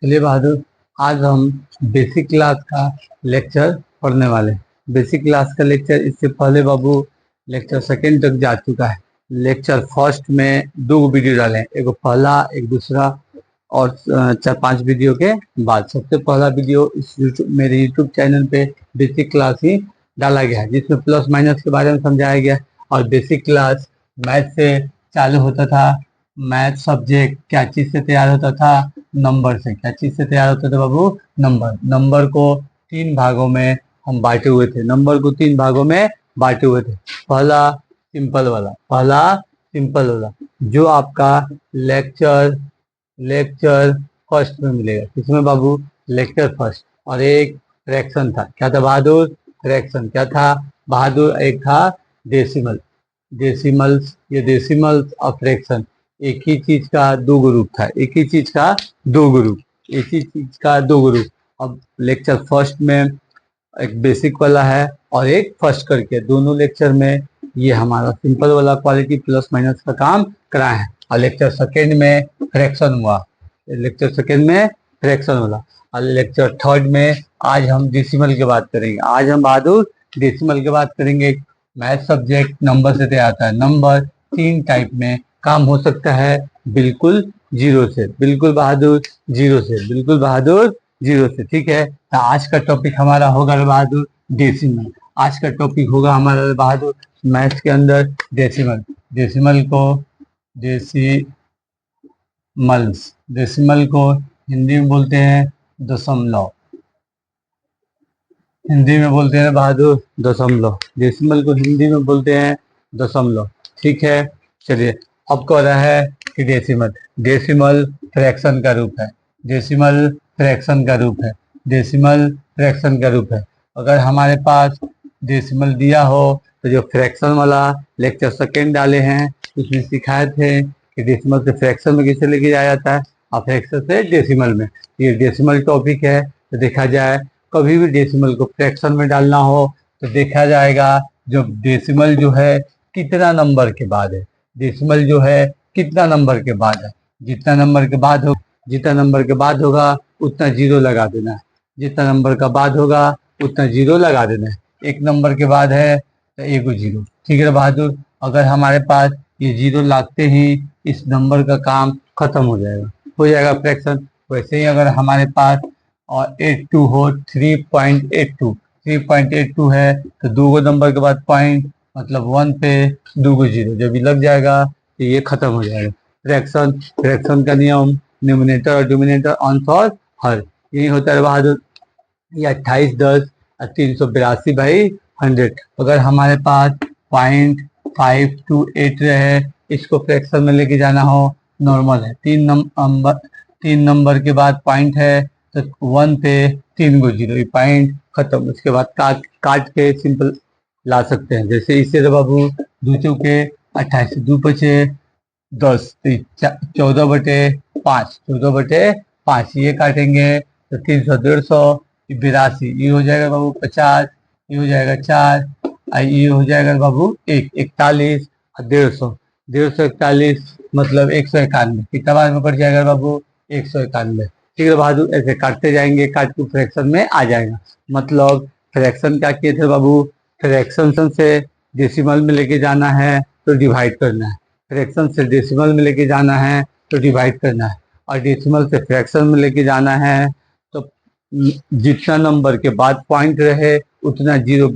चलिए बहादुर, आज हम बेसिक क्लास का लेक्चर पढ़ने वाले हैं। बेसिक क्लास का लेक्चर इससे पहले बाबू लेक्चर सेकंड तक जा चुका है। लेक्चर फर्स्ट में 2 वीडियो डाले हैं, एक पहला एक दूसरा, और 4-5 वीडियो के बाद सबसे पहला वीडियो इस मेरे यूट्यूब चैनल पे बेसिक क्लास ही डाला गया है, जिसमें प्लस माइनस के बारे में समझाया गया। और बेसिक क्लास मैथ से चालू होता था। मैथ सब्जेक्ट क्या चीज से तैयार होता था? नंबर से। क्या चीज से तैयार होता था बाबू? नंबर। नंबर को 3 भागों में हम बांटे हुए थे। नंबर को 3 भागों में बांटे हुए थे। पहला सिंपल वाला जो आपका लेक्चर लेक्चर फर्स्ट में मिलेगा। किसमें बाबू? Lecture first. और एक फ्रैक्शन था। क्या था बहादुर? फ्रैक्शन। क्या था बहादुर? एक था डेसिमल। डेसिमल्स, ये डेसिमल्स और फ्रैक्शन एक ही चीज का 2 ग्रुप था। एक ही चीज का 2 ग्रुप। एक ही चीज का 2 ग्रुप। अब लेक्चर फर्स्ट में एक बेसिक वाला है और एक फर्स्ट करके, दोनों लेक्चर में ये हमारा सिंपल वाला क्वालिटी प्लस माइनस का काम कराए हैं। और लेक्चर सेकेंड में फ्रैक्शन हुआ। लेक्चर सेकेंड में फ्रैक्शन वाला। और लेक्चर थर्ड में आज हम डेसिमल की बात करेंगे। आज हम बहादुर डेसिमल की बात करेंगे। मैथ सब्जेक्ट नंबर से तैयार आता है। नंबर 3 टाइप में काम हो सकता है। बिल्कुल जीरो से, बिल्कुल बहादुर जीरो से, बिल्कुल बहादुर जीरो से। ठीक है, तो आज का टॉपिक हमारा होगा बहादुर डेसिमल। आज का टॉपिक होगा हमारा बहादुर मैथ्स के अंदर डेसिमल। डेसिमल को डेसिमल को हिंदी में बोलते हैं दशमलव। हिंदी में बोलते हैं बहादुर दशमलव। डेसिमल को हिंदी में बोलते हैं दशमलव। ठीक है, चलिए अब कह रहा है कि डेसिमल फ्रैक्शन का रूप है। डेसिमल फ्रैक्शन का रूप है। डेसिमल फ्रैक्शन का रूप है। अगर हमारे पास डेसिमल दिया हो तो जो फ्रैक्शन वाला लेक्चर सेकेंड डाले हैं उसमें सिखाए थे कि डेसिमल से फ्रैक्शन में कैसे लेके जाया जाता है और फ्रैक्शन से डेसिमल में। ये डेसिमल टॉपिक है। तो देखा जाए कभी भी डेसिमल को फ्रैक्शन में डालना हो तो देखा जाएगा जो डेसिमल जो है कितना नंबर के बाद है। डेसिमल जो है कितना नंबर के बाद है। जितना नंबर के बाद होगा उतना जीरो लगा देना है। जितना नंबर का बाद होगा उतना जीरो लगा देना है। 1 नंबर के बाद है तो 1 जीरो। ठीक है बहादुर, अगर हमारे पास ये जीरो लागते ही इस नंबर का काम खत्म हो जाएगा फ्रैक्शन। वैसे ही अगर हमारे पास और 82 हो, 3.82 है तो 2 नंबर के बाद पॉइंट मतलब 1 पे 2 जीरो जब भी लग जाएगा तो ये खत्म हो जाएगा। फ्रैक्शन का नियम न्यूमरेटर और डिनोमिनेटर अंश और हर, यही होता है बहादुर। ये 2810 और 382/100। अगर हमारे पास 0.528 रहे, इसको फ्रैक्शन में लेके जाना हो नॉर्मल है। 3 नंबर के बाद पॉइंट है तो 1 पे 3 जीरो, पॉइंट खत्म। उसके बाद काट के सिंपल ला सकते हैं। जैसे इससे तो बाबू 2 चौके 28, 2 पचे 10, 14/5 ये काटेंगे तो 300, 150, 82, ये हो जाएगा बाबू 50, ये हो जाएगा 4, ये हो जाएगा बाबू 41 और 150 मतलब 191। कितना बार में कट जाएगा बाबू? 191। ठीक है बहादुर, ऐसे काटते जाएंगे, काट के फ्रैक्शन में आ जाएगा। मतलब फ्रैक्शन क्या किए थे बाबू? फ्रैक्शन से डेसिमल में लेके जाना है तो डिवाइड करना है। फ्रैक्शन से डेसिमल में लेके जाना है तो डिवाइड करना है। और डेसिमल से फ्रैक्शन में लेके जाना है तो जितना नंबर के बाद पॉइंट रहे उतना जीरो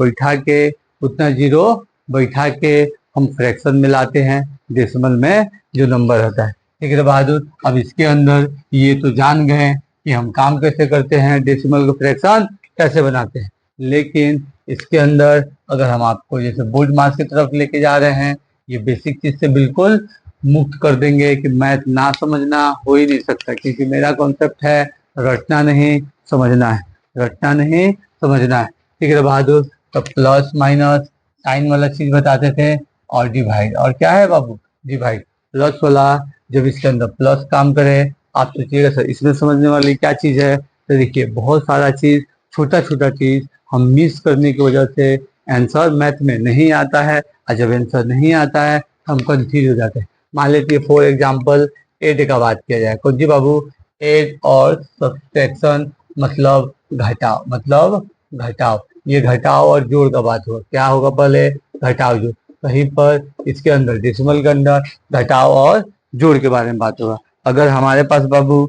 बैठा के हम फ्रैक्शन में लाते हैं डेसिमल में जो नंबर होता है। ठीक है बहादुर, अब इसके अंदर ये तो जान गए कि हम काम कैसे करते हैं, डेसिमल को फ्रैक्शन कैसे बनाते हैं। लेकिन इसके अंदर अगर हम आपको जैसे बोर्ड मार्क्स की तरफ लेके जा रहे हैं, ये बेसिक चीज से बिल्कुल मुक्त कर देंगे कि मैथ ना समझना हो ही नहीं सकता। क्योंकि मेरा कॉन्सेप्ट है रटना नहीं समझना है, रटना नहीं समझना है। ठीक है बहादुर, तो प्लस माइनस साइन वाला चीज बताते थे और डिवाइड, और क्या है बाबू? डिवाइड। प्लस वाला जब इसके अंदर प्लस काम करे, आप सोचिएगा सर इसमें समझने वाली क्या चीज है? तो देखिए बहुत सारा चीज, छोटा छोटा चीज हम मिस करने की वजह से आंसर मैथ में नहीं आता है। और जब आंसर नहीं आता है तो हम कंफ्यूज हो जाते हैं। मान लीजिए फॉर एग्जाम्पल 8 का बात किया जाए। कौन जी बाबू? एड और सब्सट्रैक्शन मतलब घटाव, मतलब घटाव। ये घटाव और जोड़ का बात होगा। क्या होगा पहले? घटाव जोड़। कहीं पर इसके अंदर डेसिमल के अंदर घटाव और जोड़ के बारे में बात होगा। अगर हमारे पास बाबू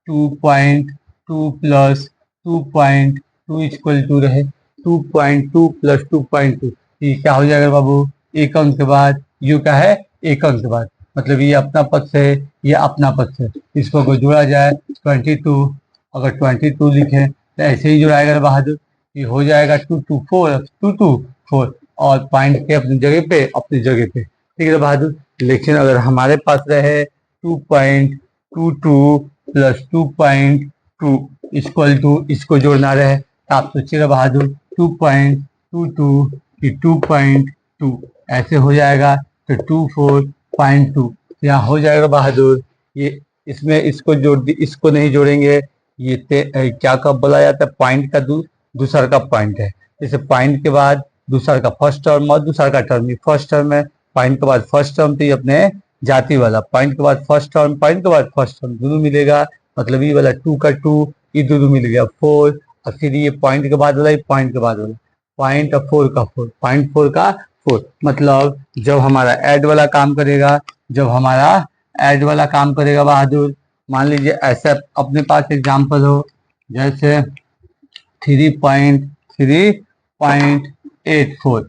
2.2 प्लस 2.2 इक्वल टू रहे 2.2 प्लस 2.2, ये क्या हो जाएगा बाबू? एक अंक के बाद यू क्या है? एक अंक के बाद, मतलब ये अपना पक्ष है, ये अपना पक्ष है। इसको अगर जोड़ा जाए 22, अगर 22 लिखे तो ऐसे ही जोड़ाएगा बहादुर, ये हो जाएगा 2 2 4 और पॉइंट के अपनी जगह पे, ठीक है बहादुर। लेकिन अगर हमारे पास रहे 2.22 प्लस 2.2 इक्वल टू, इसको जोड़ना रहे तो आप सोचिएगा बहादुर 2.22 की 2.2 ऐसे हो जाएगा तो 24.2 यहाँ हो जाएगा बहादुर। ये इसमें इसको जोड़ दी, इसको नहीं जोड़ेंगे। ये क्या कब बोला जाता है? पॉइंट का दूसरा का पॉइंट है। जैसे पॉइंट के बाद दूसरा का फर्स्ट टर्म और दूसरा का टर्म, फर्स्ट टर्म है, पॉइंट के बाद फर्स्ट टर्म, तो ये अपने जाति वाला, पॉइंट के बाद फर्स्ट टर्म, पॉइंट के बाद फर्स्ट टर्म दोनों मिलेगा, मतलब ये वाला 2 का 2, ये दोनों मिल गया 4, और फिर ये पॉइंट के बाद वाला, ये पॉइंट के बाद वाला, पॉइंट और 4 का 4, पॉइंट 4 का 4। मतलब जब हमारा ऐड वाला काम करेगा, बहादुर, मान लीजिए ऐसा अपने पास एग्जाम्पल हो, जैसे 3.84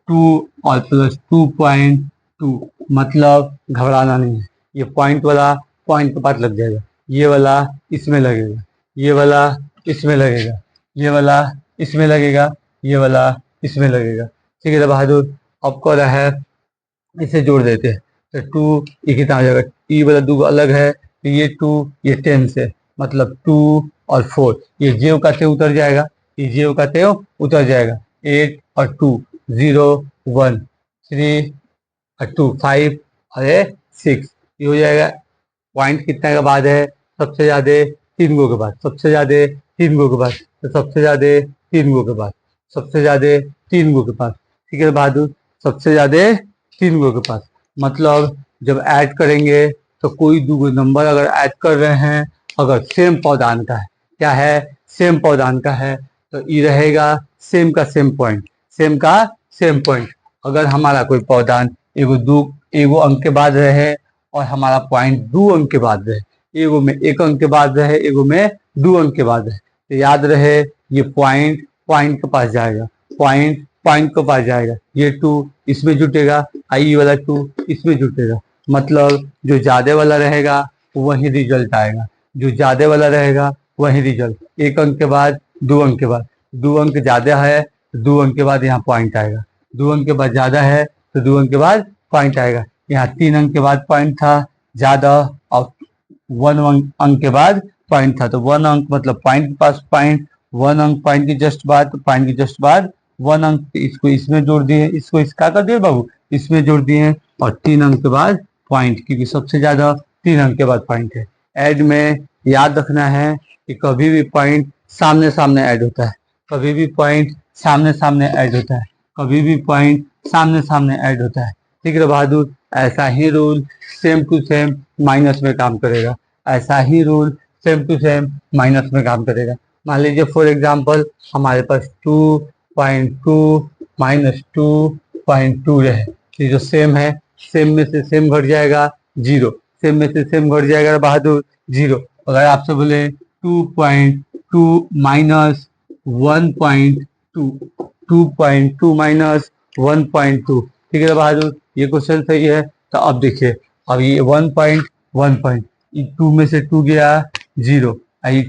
2 और प्लस 2.2, मतलब घबराना नहीं है। ये पॉइंट वाला पॉइंट के पास लग जाएगा, ये वाला इसमें लगेगा, ये वाला इसमें लगेगा, ये वाला इसमें लगेगा, ये वाला इसमें लगेगा, ठीक है बहादुर। अब क्या रहा है, इसे जोड़ देते हैं तो 2 ये कितना हो जाएगा? ई वाला 2 अलग है तो ये 2 ये 10 से, मतलब 2 और 4, ये जेव का तेव उतर जाएगा, ये जेव का तेव उतर जाएगा। 8 और 2 0 1 3 और 2 5 और 6, ये हो जाएगा। पॉइंट कितने के बाद है? सबसे ज्यादा 3 गो के बाद, सबसे ज्यादा 3 गो के बाद, तो सबसे ज्यादा 3 गो के बाद, सबसे ज्यादा 3 गो के पास, ठीक है बहादुर, सबसे ज्यादा 3 गो के पास। मतलब जब ऐड करेंगे तो कोई दो नंबर अगर ऐड कर रहे हैं, अगर सेम पौधान का है, क्या है? सेम पौधान का है, तो ये रहेगा सेम का सेम पॉइंट, सेम का सेम पॉइंट। अगर हमारा कोई पौधान एगो अंक के बाद रहे और हमारा पॉइंट 2 अंक के बाद रहे, एगो में 1 अंक के बाद रहे, एगो में 2 अंक के बाद रहे, तो याद रहे ये पॉइंट पॉइंट के पास जाएगा, पॉइंट पॉइंट के पास जाएगा, ये 2 इसमें जुटेगा, आई वाला 2 इसमें जुटेगा। मतलब जो ज्यादा वाला रहेगा वही रिजल्ट आएगा, जो ज्यादा वाला रहेगा वही रिजल्ट। 1 अंक के बाद 2 अंक के बाद, 2 अंक ज्यादा है तो 2 अंक के बाद यहाँ पॉइंट आएगा, 2 अंक के बाद ज्यादा है तो 2 अंक के बाद पॉइंट आएगा। यहाँ 3 अंक के बाद पॉइंट था ज्यादा, और 1 अंक के बाद पॉइंट था, तो 1 अंक मतलब पॉइंट के पास पॉइंट, 1 अंक पॉइंट की जस्ट बाद, तो पॉइंट की जस्ट बाद 1 अंक, इसको इसमें जोड़ दिए, इसको इसका कर दिए बाबू, इसमें जोड़ दिए, और 3 अंक के बाद पॉइंट, क्योंकि सबसे ज्यादा 3 अंक के बाद पॉइंट है। ऐड में याद रखना है कि कभी भी पॉइंट सामने सामने ऐड होता है, कभी भी पॉइंट सामने सामने ऐड होता है, कभी भी पॉइंट सामने सामने ऐड होता है, ठीक है बहादुर। ऐसा ही rule same to same minus में काम करेगा, ऐसा ही rule same to same minus में काम करेगा। मान लीजिए फॉर एग्जांपल हमारे पास 2.2 माइनस 2.2 रहे, ये जो सेम है, सेम में से सेम घट जाएगा 0, सेम में से सेम घट जाएगा बहादुर 0। अगर आपसे बोले 2.2 माइनस 1.2, 2.2 माइनस 1.2, ठीक है बहादुर, ये क्वेश्चन सही है। तो अब देखिए, अब ये 1.1 2 में से 2 गया 0,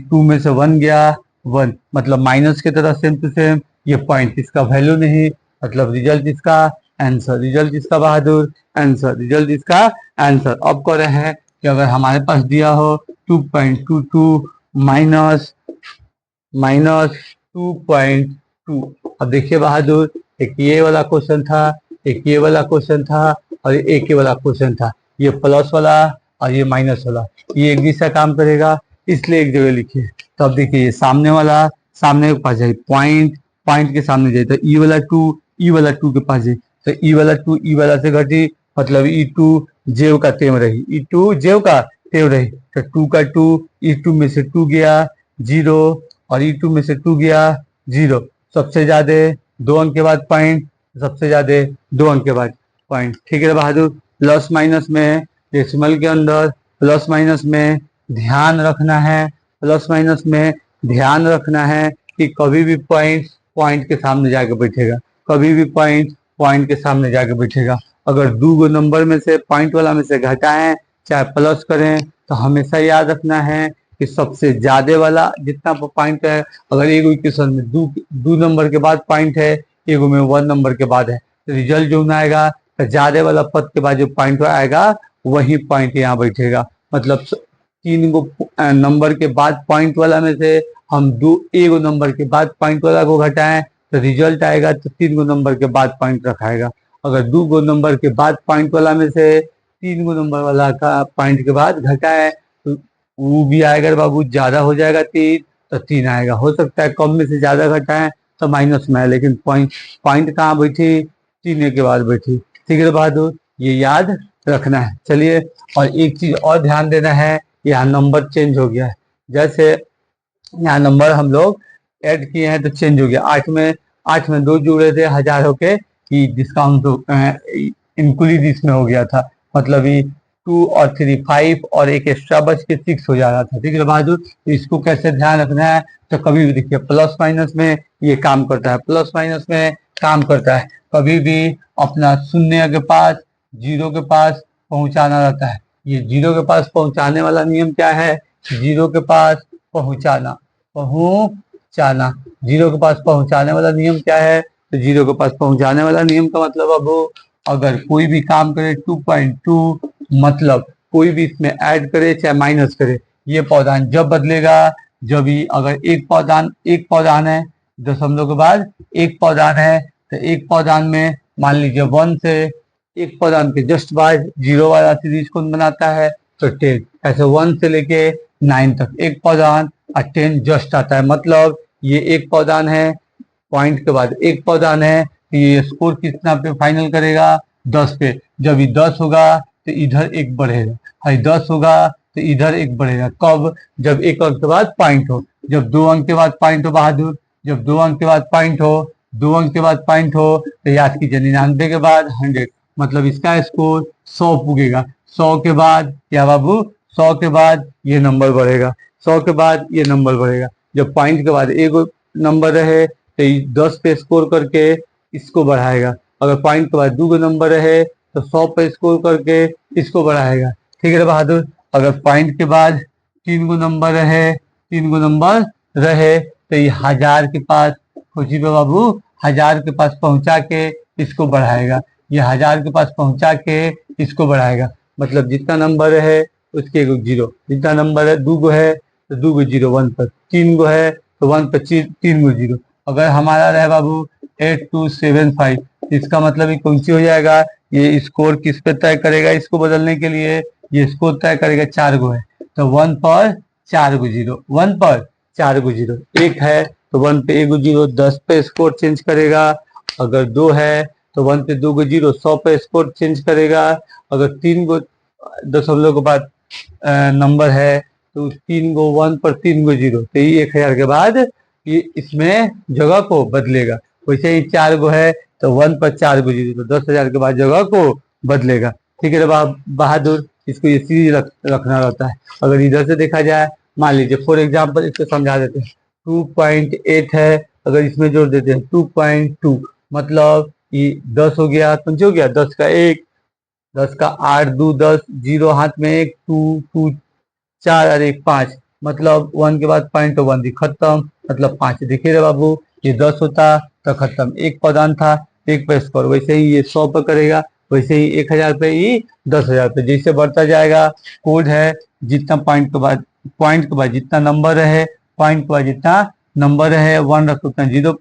2 में से 1 गया 1, मतलब माइनस की तरह सेम टू सेम, ये पॉइंट इसका वैल्यू नहीं, मतलब रिजल्ट इसका आंसर, रिजल्ट इसका बहादुर आंसर, रिजल्ट इसका आंसर। अब कह रहे हैं कि अगर हमारे पास दिया हो 2.22 माइनस 2.2, अब देखिए बहादुर, एक ये वाला क्वेश्चन था, एक ये वाला क्वेश्चन था, और एक ये वाला क्वेश्चन था, ये प्लस वाला और ये माइनस वाला, ये एक जैसा काम करेगा, इसलिए एक जगह लिखिए। तो अब देखिए ये सामने वाला सामने के पास जाए, पॉइंट पॉइंट के सामने जाए, तो ई वाला 2 के पास जाए, तो ई वाला 2 ई वाला से घटी, मतलब ई 2 जेव का तेम रही, ई 2 जेव का टेव रही। तो 2 का 2, E2 में से 2 गया 0 और E2 में से 2 गया 0। सबसे ज्यादा 2 अंक के बाद पॉइंट, सबसे ज्यादा 2 अंक के बाद पॉइंट। ठीक है बहादुर। प्लस माइनस में डेसिमल के अंदर प्लस माइनस में ध्यान रखना है, प्लस माइनस में ध्यान रखना है कि कभी भी पॉइंट पॉइंट के सामने जाके बैठेगा, कभी भी पॉइंट पॉइंट के सामने जाके बैठेगा। अगर 2 नंबर में से पॉइंट वाला में से घटाएं चाहे प्लस करें तो हमेशा याद रखना है कि सबसे ज्यादा वाला जितना पॉइंट है, अगर एक इक्वेशन में 2 नंबर के बाद पॉइंट है, एक में 1 नंबर के बाद है, तो रिजल्ट जो ना आएगा तो ज्यादा वाला पद के बाद जो पॉइंट आएगा वही पॉइंट यहाँ बैठेगा। मतलब 3 नंबर के बाद पॉइंट वाला में से हम 1 नंबर के बाद पॉइंट वाला को घटाएं तो रिजल्ट आएगा तो 3 नंबर के बाद पॉइंट रखाएगा। अगर 2 नंबर के बाद पॉइंट वाला में से 3 नंबर वाला का पॉइंट के बाद घटाएं तो वो भी आएगा बाबू, ज्यादा हो जाएगा 3 तो 3 आएगा। हो सकता है कम में से ज्यादा घटाएं तो माइनस में है, लेकिन पॉइंट कहाँ बैठी, 3 के बाद बैठी। ठीक है बहादुर, ये याद रखना है। चलिए, और एक चीज और ध्यान देना है, यहाँ नंबर चेंज हो गया है। जैसे यहाँ नंबर हम लोग ऐड किए हैं तो चेंज हो गया। 8 में 2 जुड़े थे 1000 होके, कि डिस्काउंट इंक्लूड इसमें हो गया था, मतलब ये 2 और 3 5 और एक एक्स्ट्रा बच के 6 हो जा रहा था। ठीक है बहादुर, तो इसको कैसे ध्यान रखना है, तो कभी भी देखिए प्लस माइनस में ये काम करता है, प्लस माइनस में काम करता है। कभी भी अपना शून्य के पास जीरो के पास पहुंचाना रहता है। ये जीरो के पास पहुंचाने वाला नियम क्या है, जीरो के पास पहुंचाना, जीरो के पास पहुंचाने वाला नियम क्या है, तो जीरो के पास पहुंचाने वाला नियम का मतलब अब अगर कोई भी काम करे 2.2, मतलब कोई भी इसमें ऐड करे चाहे माइनस करे, ये पौधान जब बदलेगा जब ही, अगर एक पौधान है दशमलव के बाद एक पौधान है, तो एक पौधान में मान लीजिए 1 से एक पौधान के जस्ट बाद 0 वाला सीरीज कौन बनाता है, तो 10। ऐसे 1 से लेके 9 तक एक पौधान और 10 जस्ट आता है। मतलब ये एक पौधान है, पॉइंट के बाद एक पौधान है, तो ये स्कोर कितना पे फाइनल करेगा, 10 पे। जब ये 10 होगा तो इधर एक बढ़ेगा, और 10 होगा तो इधर एक बढ़ेगा। कब, जब 1 अंक के बाद पॉइंट हो। जब 2 अंक के बाद पॉइंट हो बहादुर, जब 2 अंक के बाद पॉइंट हो, 2 अंक के बाद पॉइंट हो, तो याद कीजिए 99 के बाद 100, मतलब इसका स्कोर 100 पुगेगा। 100 के बाद क्या बाबू, 100 के बाद ये नंबर बढ़ेगा, 100 के बाद ये नंबर बढ़ेगा। जब पॉइंट के बाद एक नंबर रहे तो 10 पे स्कोर करके इसको बढ़ाएगा। अगर पॉइंट के बाद 2 नंबर रहे तो 100 पे स्कोर करके इसको बढ़ाएगा। ठीक है बहादुर। अगर पॉइंट के बाद 3 नंबर रहे, 3 नंबर रहे तो ये 1000 के पास खोजी पे बाबू, 1000 के पास पहुंचा के इसको बढ़ाएगा। ये 1000 के पास पहुंचा के इसको बढ़ाएगा। मतलब जितना नंबर है उसके 1 जीरो, जितना नंबर है 2 है तो 2 जीरो 1 पर, 3 है तो 1 पर 3 जीरो। अगर हमारा रहे बाबू 8275, इसका मतलब ये कौन सी हो जाएगा, ये स्कोर किस पे तय करेगा, इसको बदलने के लिए ये स्कोर तय करेगा 4 है तो 1 पर 4 जीरो, 1 पर 4 जीरो। 1 है तो 1 पे 1 जीरो, 10 पे स्कोर चेंज करेगा। अगर 2 है तो 1 पे 2 जीरो, 100 पे स्कोर चेंज करेगा। अगर 3 दशमलव के बाद नंबर है तो 3 1 पर 3 जीरो, तो ये 1000 के बाद ये इसमें जगह को बदलेगा। वैसे ही 4 है तो 1 पर 4 जीरो, तो 10,000 के बाद जगह को बदलेगा। ठीक है बहादुर, इसको ये सीरीज रखना रहता है। अगर इधर से देखा जाए, मान लीजिए फॉर एग्जाम्पल इसको समझा देते हैं, 2.8 है, अगर इसमें जोड़ देते हैं 2.2, मतलब ये 10 हो गया, तो हो गया 10 का 1, 10 का 8 2 10, जीरो हाथ में 1, 2 2 4 और 1 5, मतलब 1 के बाद पॉइंट तो 1 खत्म, मतलब 5। देखिए रे बाबू, ये 10 होता तो खत्म, एक पौधान था, एक पे स्कोर। वैसे ही ये 100 पे करेगा, वैसे ही 1000 पे, ये 10,000 पे। जैसे बढ़ता जाएगा कोड है, जितना पॉइंट के बाद जितना नंबर है, पॉइंट के बाद जितना नंबर है 1 रख उतना जीरो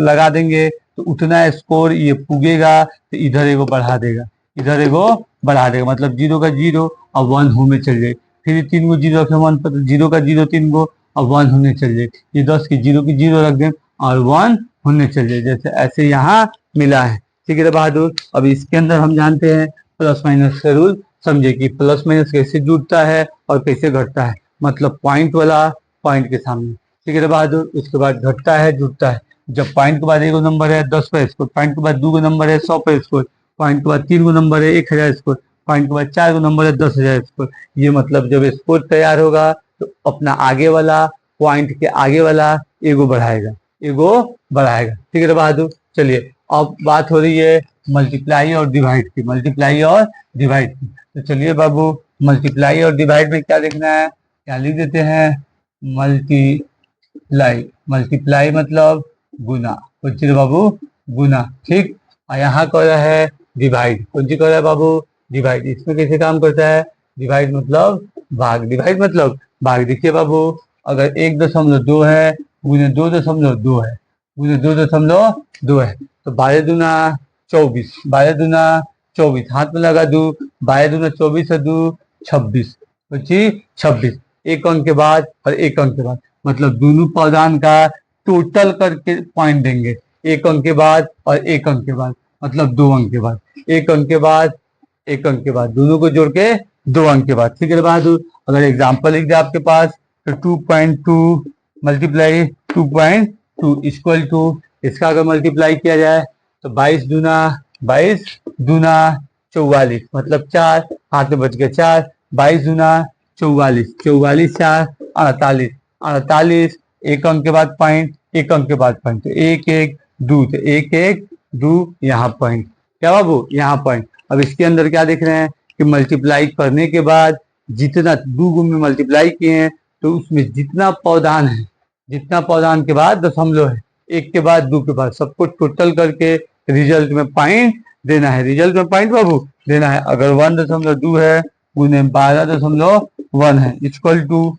लगा देंगे, तो उतना स्कोर ये पुगेगा, तो इधर एगो बढ़ा देगा, इधर एगो बढ़ा देगा, मतलब 0 का 0 और 1 होने चल जाए। फिर 3 जीरो रखे 1 पर, तो 0 का 0 3 और 1 होने चल जाए। ये 10 की 0 रख दें और 1 होने चल जाए, जैसे ऐसे यहाँ मिला है। ठीक है बहादुर। अब इसके अंदर हम जानते हैं प्लस माइनस का रूल, समझे कि प्लस माइनस कैसे जुड़ता है और कैसे घटता है। मतलब पॉइंट वाला पॉइंट के सामने, ठीक है बहादुर। उसके बाद घटता है जुड़ता है। जब पॉइंट के बाद एक नंबर है 10 पर स्कोर, पॉइंट के बाद 2 नंबर है 100 पर स्कोर, पॉइंट के बाद 3 नंबर है 1000 स्कोर, पॉइंट के बाद 4 नंबर है 10,000 स्कोर। ये मतलब जब स्कोर तैयार होगा तो अपना आगे वाला पॉइंट के आगे वाला एगो बढ़ाएगा, एगो बढ़ाएगा, ठीक है बहादुर। चलिए अब बात हो रही है मल्टीप्लाई और डिवाइड की, मल्टीप्लाई और डिवाइड की। तो चलिए बाबू, मल्टीप्लाई और डिवाइड में क्या देखना है, क्या लिख देते हैं, मल्टीप्लाई, मल्टीप्लाई मतलब गुना, कौन सी बाबू, गुना, ठीक। और यहाँ कह रहा है डिवाइड, कौन सी कह रहा है बाबू, डिवाइड। इसमें कैसे काम करता है, डिवाइड मतलब भाग, डिवाइड मतलब भाग। देखिए बाबू, अगर 1.2 है गुने 2.2 है, गुने 2.2 है, तो 12 दूना 24, 12 दूना 24, हाथ में लगा दू, 12 दूना 24 है, 2 26, बची 26। एक अंक के बाद और एक अंक के बाद, मतलब दोनों पदान का टोटल करके पॉइंट देंगे। एक अंक के बाद और एक अंक के बाद, मतलब 2 अंक के बाद, एक अंक के बाद एक अंक के बाद, दोनों को जोड़ के 2 अंक के बाद, ठीक है बहादुर। अगर एग्जाम्पल लिख दे आपके पास तो 2.2 मल्टीप्लाई 2.2 इक्वल टू, इसका अगर मल्टीप्लाई किया जाए तो 22 दूना 44, मतलब 4, हाथ में बच गया 4, 22 दूना 44, 44 4 48, 48, एक अंक के बाद पॉइंट, एक अंक के बाद पॉइंट, तो 1 1 2, तो 1 1 2, यहाँ पॉइंट, क्या बाबू, यहाँ पॉइंट। अब इसके अंदर क्या देख रहे हैं कि मल्टीप्लाई करने के बाद जितना 2 गुण में मल्टीप्लाई किए हैं तो उसमें जितना पौधान है, जितना पौधान के बाद दशमलव है, एक के बाद 2 के बाद, सबको टोटल करके रिजल्ट में पॉइंट देना है, रिजल्ट में पॉइंट बाबू देना है। अगर 1.2 है गुने 12.1 है इक्वल टू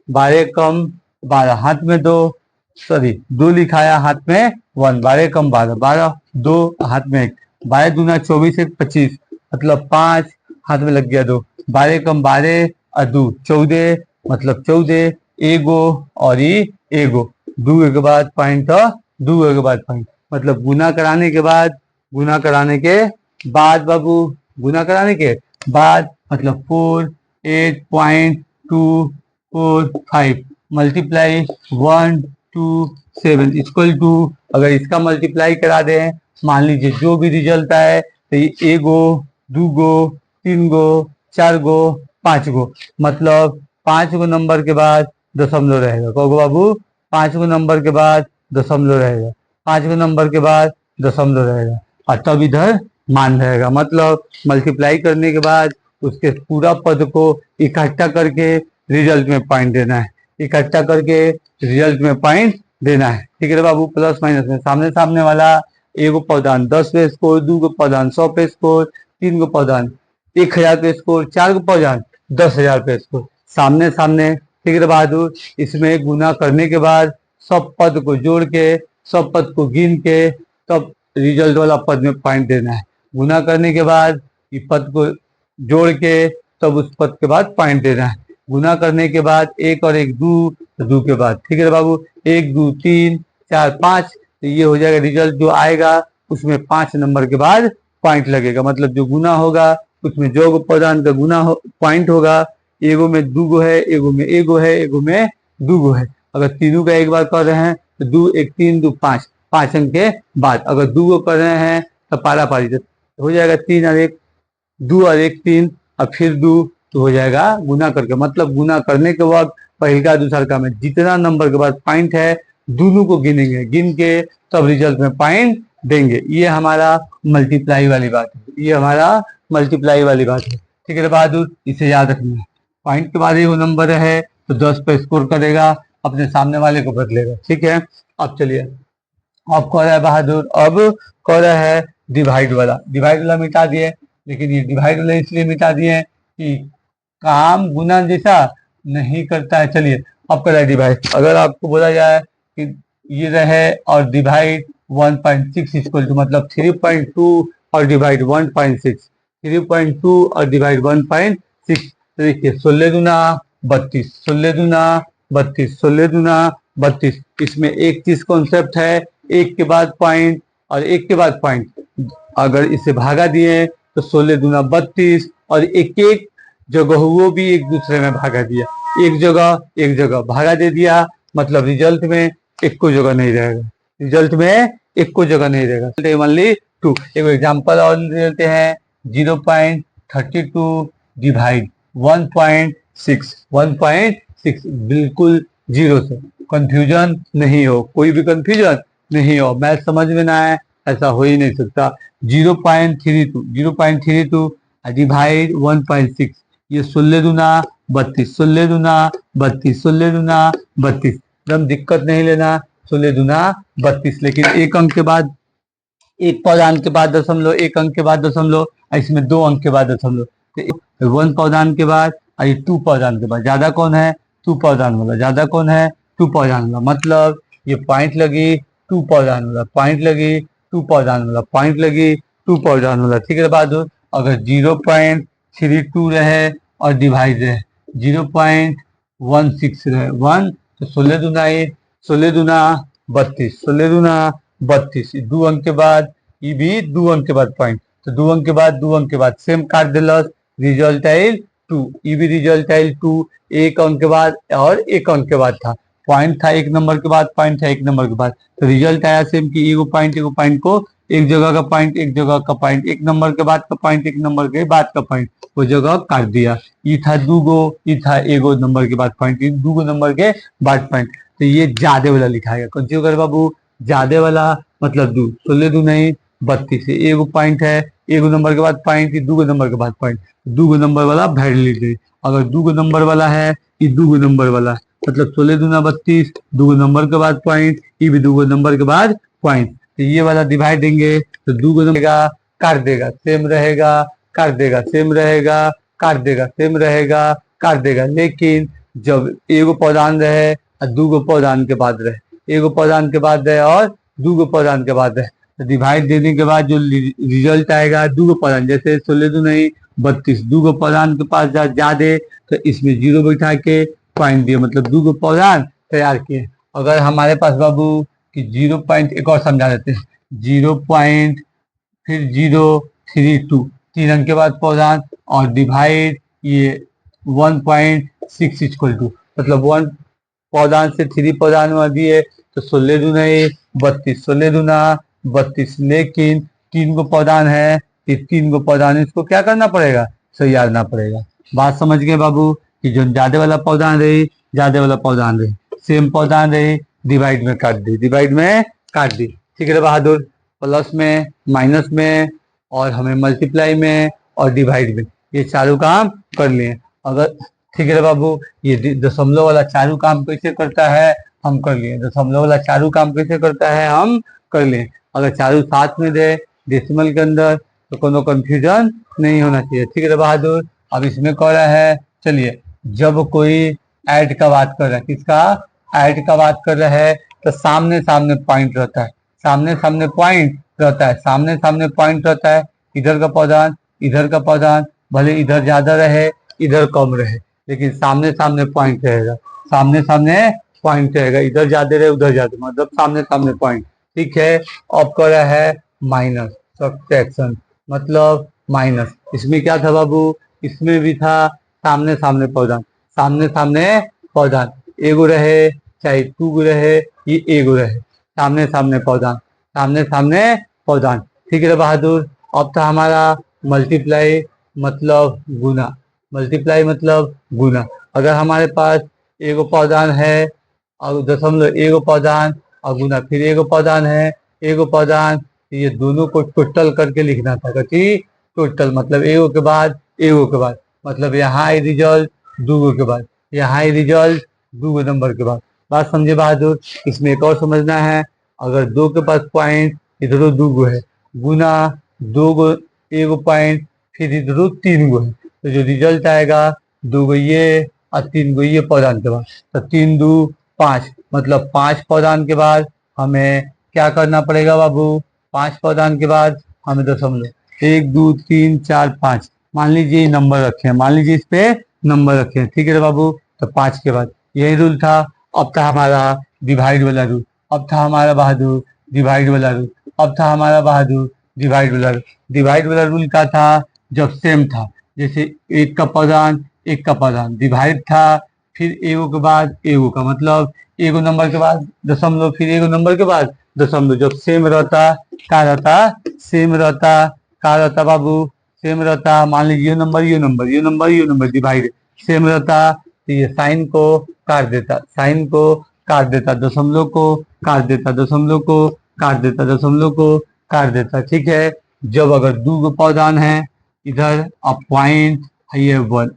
12 कम 12, हाथ में 2, सॉरी 2 लिखाया, हाथ में 1, 12 कम 12, 12 2 हाथ में 1, 12 दूना 24 1 25, मतलब 5, हाथ में लग गया 2, 12 कम 12 और 2 14, मतलब 14, एगो और ये एगो, 2 के बाद पॉइंट और 2 के बाद पॉइंट, मतलब गुना कराने के बाद, गुना कराने के बाद बाबू, गुना कराने के बाद मतलब 48.245 मल्टीप्लाई 127 इक्वल टू, अगर इसका मल्टीप्लाई करा दें, मान लीजिए जो भी रिजल्ट आए तो ये एगो, 2 गो, 3 गो, 4 गो, 5 गो, मतलब 5 गो नंबर के बाद दशमलव रहेगा, कहोगे बाबू 5 गो नंबर के बाद दशमलव रहेगा, 5 गो नंबर के बाद दशमलव रहेगा, और तब इधर मान रहेगा। मतलब मल्टीप्लाई करने के बाद उसके पूरा पद को इकट्ठा करके रिजल्ट में पॉइंट देना है, इकट्ठा करके रिजल्ट में पॉइंट देना है, ठीक है बाबू। प्लस माइनस में सामने सामने वाला, एगो पौधान 10 पे स्कोर, 2 गो पौधान 100 पे स्कोर, 3 गो पौधान 1000 पे स्कोर, 4 गो पौधान 10,000 पे स्कोर, सामने सामने, ठीक है बहादुर। इसमें गुना करने के बाद सब पद को जोड़ के, सब पद को गिन के, तब रिजल्ट वाला पद में पॉइंट देना है। गुना करने के बाद ये पद को जोड़ के तब उस पद के बाद पॉइंट देना है। गुना करने के बाद 1 और 1 2, 2 के बाद, ठीक है बाबू, 1 2 3 4 5, तो ये हो जाएगा रिजल्ट जो आएगा उसमें 5 नंबर के बाद पॉइंट लगेगा। मतलब जो गुना होगा उसमें जो पदान का गुना पॉइंट होगा, एगो में 2 गो है, एगो में एगो है, एगो में 2 गो है। अगर तीनों का एक बार कर रहे हैं तो 2 1 3 2 5, 5 अंक के बाद। अगर 2 गो कर रहे हैं तो पारा पारी हो जाएगा, 3 और 1 2 और 1 3 और फिर 2, तो हो जाएगा गुना करके। मतलब गुना करने के वक्त पहले का दूसरा का में जितना नंबर के बाद पॉइंट है दोनों को गिनेंगे, गिन के तब रिजल्ट में पॉइंट देंगे। ये हमारा मल्टीप्लाई वाली बात है, ये हमारा मल्टीप्लाई वाली बात है, ठीक है बहादुर, इसे याद रखना है। पॉइंट के बाद वो नंबर है तो 10 पे स्कोर करेगा, अपने सामने वाले को बदलेगा, ठीक है। अब चलिए, अब कह रहा है बहादुर, अब कह रहा है डिवाइड वाला, डिवाइड वाला मिटा दिए, लेकिन ये डिवाइड वाला इसलिए मिटा दिए कि काम गुना जैसा नहीं करता है। चलिए अब कर रहा है डिवाइड। अगर आपको बोला जाए कि ये रहे और डिवाइड 1.6 इक्वल टू, मतलब 3.2 और डिवाइड 1.6, 3.2 और डिवाइड 1.6, तो देखिए 16 दूना 32, 16 दूना 32, 16 दूना 32, इसमें एक चीज कॉन्सेप्ट है, एक के बाद पॉइंट और एक के बाद पॉइंट। अगर इसे भागा दिए तो 16 दूना 32 और एक एक जगहों भी एक दूसरे में भागा दिया, एक जगह भागा दे दिया, मतलब रिजल्ट में एक को जगह नहीं रहेगा, रिजल्ट में एक को जगह नहीं रहेगा, ओनली 2। एक एग्जांपल और लेते हैं, 0.32 डिवाइड 1.6 बिल्कुल जीरो से, कंफ्यूजन नहीं हो, कोई भी कंफ्यूजन नहीं हो, मैथ समझ में ना आए ऐसा हो ही नहीं सकता। 0.32 डिवाइड 1.6, ये 16 दूना 32, 16 दूना 32, 16 दूना 32, एकदम दिक्कत नहीं लेना, 16 दूना 32, लेकिन एक अंक के बाद, एक पौधान के बाद दशमलव, एक अंक के बाद दशमलव, इसमें 2 अंक के बाद दशमलव, तो 1 पौधान के बाद और ये 2 पौधान के बाद, ज्यादा कौन है 2 पौधान वाला, ज्यादा कौन है 2 पौधान वाला, मतलब ये पॉइंट लगी 2 पौधान वाला, पॉइंट लगी 2 पौधान वाला, पॉइंट लगी 2 पौधान वाला। ठीक है बाद अगर 0.32 रहे और डिवाइड रहे 0.16 रहे 1, तो 16 दूना 16 दूना 32, 16 दूना 32, 2 अंक के बाद, ये भी 2 अंक के बाद पॉइंट, तो 2 अंक के बाद, 2 अंक के बाद सेम काट दिलस, रिजल्ट आयल 2, ये भी रिजल्ट आयल 2, एक अंक के बाद और एक अंक के बाद था, पॉइंट था एक नंबर के बाद, पॉइंट था एक नंबर के बाद, तो रिजल्ट आया सेम कि एगो पॉइंट को एक जगह का पॉइंट, एक जगह का पॉइंट, एक नंबर के बाद का पॉइंट, एक नंबर के बाद का पॉइंट, वो जगह काट दिया, ये था 2 गो, ये था एगो नंबर के बाद पॉइंट, 2 गो नंबर के बाद पॉइंट, तो ये ज्यादा वाला लिखा गया। कौन सी होगा बाबू, ज्यादा वाला, मतलब 2, 16 2 नहीं 32, एगो पॉइंट है, एगो नंबर के बाद पॉइंट, 2 गो नंबर के बाद पॉइंट, 2 गो नंबर वाला वैल्यू दे, अगर 2 गो नंबर वाला है, ये 2 गो नंबर वाला, मतलब 16 दूना 32, 2 गो नंबर के बाद पॉइंट, ये भी 2 गो नंबर के बाद पॉइंट, तो ये वाला डिवाइड देंगे तो 2 गो नंबर काट देगा, सेम रहेगा, काट देगा, सेम रहेगा, काट देगा, सेम रहेगा, काट देगा, लेकिन जब एगो पौधान रहे और 2 गो पौधान के बाद रहे, एगो पौधान के बाद रहे और 2 गो पौधान के बाद रहे, तो डिवाइड देने के बाद जो रिजल्ट आएगा 2 गो पौधान, जैसे 16 दो नहीं 32, 2 गो पौधान के पास ज्यादा, तो इसमें 0 बैठा के पॉइंट दिए, मतलब 2 गो पौधान तैयार किए। अगर हमारे पास बाबू कि 0 पॉइंट, एक और समझा देते हैं, 0 पॉइंट फिर 0.32, 3 अंक के बाद पौधान और डिवाइड ये 1.6 इक्वल टू, मतलब 1 पौधान से 3 पौधान में दिए, तो 16 दूना 32, 16 दूना 32, लेकिन 3 गो पौधान है, 3 गो पौधान, इसको क्या करना पड़ेगा, सरियाना पड़ेगा। बात समझ गए बाबू कि जो ज्यादा वाला पौधान रही, ज्यादा वाला पौधान रही, सेम पौधान रही, डिवाइड में काट दी, डिवाइड में काट दी। ठीक है बहादुर, प्लस में, माइनस में, और हमें मल्टीप्लाई में और डिवाइड में, ये चारों काम कर लिए। अगर ठीक है बाबू, ये दशमलव वाला चारों काम कैसे करता है हम कर लिए, दशमलव वाला चारों काम कैसे करता है हम कर लिए। अगर चारों साथ में दे डेसिमल के अंदर तो कोनो कंफ्यूजन नहीं होना चाहिए। ठीक है बहादुर, अब इसमें कह रहा है, चलिए जब कोई ऐड का बात कर रहा है, किसका ऐड का बात कर रहा है, तो सामने सामने पॉइंट रहता है, सामने सामने पॉइंट रहता है, सामने सामने पॉइंट रहता है, इधर का पौधान इधर का पौधान, भले इधर ज्यादा रहे इधर कम रहे, लेकिन सामने सामने पॉइंट रहेगा, सामने सामने पॉइंट रहेगा, इधर ज्यादा रहे उधर ज्यादा, मतलब सामने सामने पॉइंट। ठीक है, अब कर रहा है माइनस सब्ट्रैक्शन, मतलब माइनस, इसमें क्या था बाबू, इसमें भी था सामने सामने पौधान, सामने सामने पौधान, एगो रहे चाहे 2 गो रहे, ये एगो रहे, सामने सामने पौधान, सामने सामने पौधान। ठीक है बहादुर, अब था हमारा मल्टीप्लाई मतलब गुना, मल्टीप्लाई मतलब गुना। अगर हमारे पास एगो पौधान है और दशमलव एगो पौधान और गुना फिर एगो पौधान है, एगो पौधान, ये दोनों को टोटल करके लिखना था, कि टोटल मतलब एगो के बाद एगो के बाद, मतलब यहाँ रिजल्ट 2 गो के बाद, यहाँ रिजल्ट 2 गो नंबर के बाद। बात समझे बहादुर, इसमें एक और समझना है, अगर 2 के पास पॉइंट इधरों 2 गो है, गुना 2 गो एगो पॉइंट फिर इधरों 3 गो है, तो जो रिजल्ट आएगा 2 गो ये और 3 गो ये पौधान के बाद, तो 3 2 5, मतलब 5 पौधान के बाद हमें क्या करना पड़ेगा बाबू, 5 पौधान के बाद हमें दशमलव 1 2 3 4 5, मान लीजिए नंबर रखे हैं, मान लीजिए इस पे नंबर रखे हैं। ठीक है बाबू, तो 5 के बाद यही रूल था। अब था हमारा डिवाइड वाला रूल, अब था हमारा बहादुर डिवाइड वाला रूल, अब था हमारा बहादुर डिवाइड वाला रूल। डिवाइड वाला रूल क्या था, जब सेम था, जैसे एक का पदान, एक का पदान डिवाइड था, फिर एगो के बाद एगो का मतलब एगो नंबर के बाद दशमलव, फिर एगो नंबर के बाद दशमलव। जब सेम रहता का रहता, सेम रहता का रहता बाबू, सेम रहता। मान लीजिए ये नंबर ये नंबर ये नंबर ये नंबर डिवाइड सेम रहता, तो ये साइन को काट देता, साइन को काट देता, दशमलव को काट देता, दशमलव को काट देता, दशमलव को काट देता। ठीक है। जब अगर दो गो पौधान है, इधर आप पॉइंट ये वन,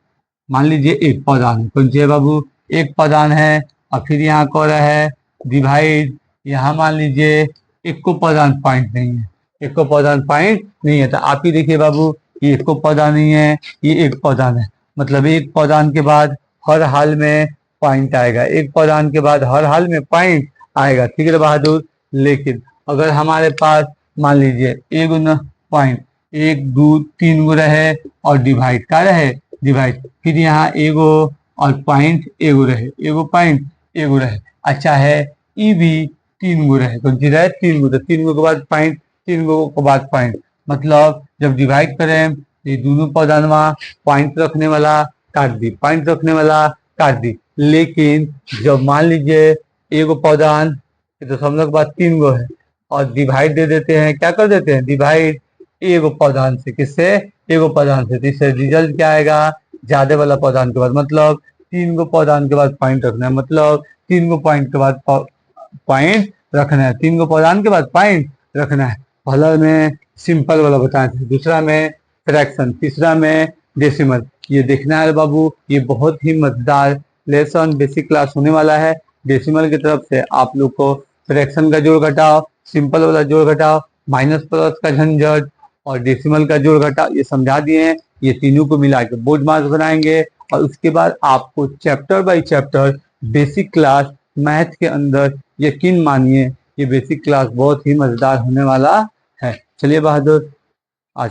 मान लीजिए एक पौधान है, कौन सी है बाबू, एक पौधान है, और फिर यहाँ कह रहा है डिवाइड, यहाँ मान लीजिए एक को पौधान पॉइंट नहीं है, एक को पौधान पॉइंट नहीं है, तो आप ही देखिए बाबू, ये एक को पौधा नहीं है, ये एक पौधान है, मतलब एक पौधान के बाद हर हाल में पॉइंट आएगा, एक पौधान के बाद हर हाल में पॉइंट आएगा। ठीक है बहादुर। लेकिन अगर हमारे पास मान लीजिए एक न पॉइंट एक दो तीन गो रहे और डिवाइड का रहे, डिवाइड, फिर यहाँ एगो और पॉइंट एगो रहे, एगो पॉइंट एगो रहे, अच्छा है ई भी तीन गो रहे, कौन सी रहे, तीन गो, तो तीन गो के बाद पॉइंट, तीन गो के बाद पॉइंट, मतलब जब डिवाइड करें तो ये दोनों पौधानवा पॉइंट रखने वाला काट दी, पॉइंट रखने वाला काट दी। लेकिन जब मान लीजिए एगो पौधान दशमलव के बाद तीन गो है और डिवाइड दे देते हैं, क्या कर देते हैं, डिवाइड एगो पौधान से, किससे, एगो पौधान से, तो इससे रिजल्ट क्या आएगा, ज्यादा वाला पौधान के बाद, मतलब तीन गो पौधान के बाद पॉइंट रखना है, मतलब तीन गो पॉइंट के बाद पॉइंट रखना है, तीन गो पौधान के बाद पॉइंट रखना है। पहला में सिंपल वाला बताए थे, दूसरा में फ्रैक्शन, तीसरा में डेसिमल। ये देखना है बाबू, ये बहुत ही मजेदार लेसन बेसिक क्लास होने वाला है। डेसिमल की तरफ से आप लोग को फ्रैक्शन का जोड़ घटाव, सिंपल वाला जोड़ घटाव, माइनस प्लस का झंझट और डेसिमल का जोड़ घटाव ये समझा दिए हैं। ये तीनों को मिला के बोर्ड मार्क्स बनाएंगे और उसके बाद आपको chapter by chapter basic class math के अंदर, यकीन मानिए ये बेसिक क्लास बहुत ही मजेदार होने वाला है। चलिए बहादुर, आज